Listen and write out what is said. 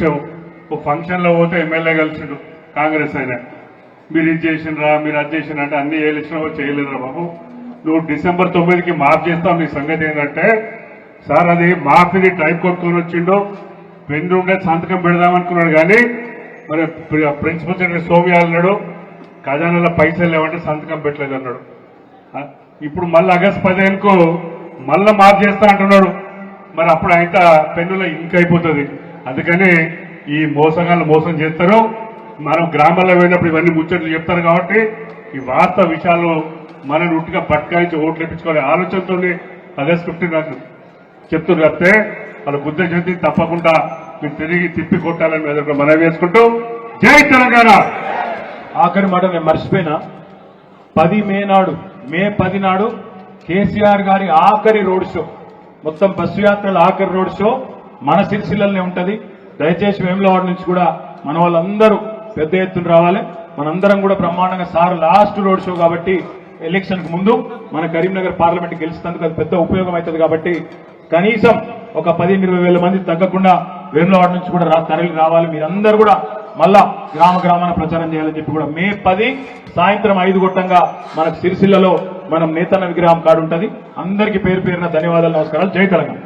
విషయం. ఓ ఫంక్షన్లో పోతే ఎమ్మెల్యే కలిసిండు కాంగ్రెస్ అయినా, మీరు ఇది చేసినరా, మీరు అది చేసిన అంటే అన్ని ఏళ్ళు ఇచ్చినావో చేయలేదురా బాబు, నువ్వు డిసెంబర్ 9కి మాఫ్ చేస్తావు. నీ సంగతి ఏంటంటే సార్ అది మాఫీది టైం కొట్టుకొని వచ్చిండు, పెన్ను ఉండే సంతకం పెడదామనుకున్నాడు కానీ మరి ప్రిన్సిపల్ సెక్రటరీ సోమియా అన్నాడు ఖజానాలో పైసలు లేవంటే సంతకం పెట్టలేదు అన్నాడు. ఇప్పుడు మళ్ళీ ఆగస్టు 15కు మళ్ళీ మాఫ్ చేస్తా అంటున్నాడు. మరి అప్పుడు ఆయన పెన్నులో ఇంక్ అయిపోతుంది. అందుకని ఈ మోసగాళ్ళు మోసం చేస్తారు. మనం గ్రామాల్లో వెళ్ళినప్పుడు ఇవన్నీ ముచ్చట్లు చెప్తారు కాబట్టి ఈ వాస్తవ విషయాలు మనం ఉట్టిగా పట్టుకాయించి ఓట్లు ఇప్పించుకోవాలి ఆలోచనతో ఆగస్టు 15 నాకు చెప్తున్నారు. చెప్తే వాళ్ళ బుద్ధ జయంతి తప్పకుండా మీరు తిరిగి తిప్పి కొట్టాలని మీద మనవి వేసుకుంటూ జై తెలంగాణ. ఆఖరి మాట నేను మర్చిపోయినా, 10 మే నాడు, మే 10 నాడు కేసీఆర్ గారి ఆఖరి రోడ్ షో, మొత్తం బస్సు యాత్రల ఆఖరి రోడ్ షో మన సిరిసిల్లలోనే ఉంటది. దయచేసి వేములవాడ నుంచి కూడా మన వాళ్ళందరూ పెద్ద ఎత్తున రావాలి. మనందరం కూడా బ్రహ్మాండంగా సార్ లాస్ట్ రోడ్ షో కాబట్టి ఎలక్షన్ కు ముందు మన కరీంనగర్ పార్లమెంట్ గెలిచినందుకు అది పెద్ద ఉపయోగం అవుతుంది. కాబట్టి కనీసం ఒక 15-20 వేల మంది తగ్గకుండా వేములవాడ నుంచి కూడా తరలి రావాలి. మీరందరూ కూడా మళ్ళా గ్రామాన ప్రచారం చేయాలని చెప్పి కూడా మే 10 సాయంత్రం 5 గొట్టంగా మనకు సిరిసిల్లలో మనం నేతన్న విగ్రహం కాడు ఉంటది. అందరికీ పేరు పేరున ధన్యవాదాలు, నమస్కారాలు. జై తెలంగాణ.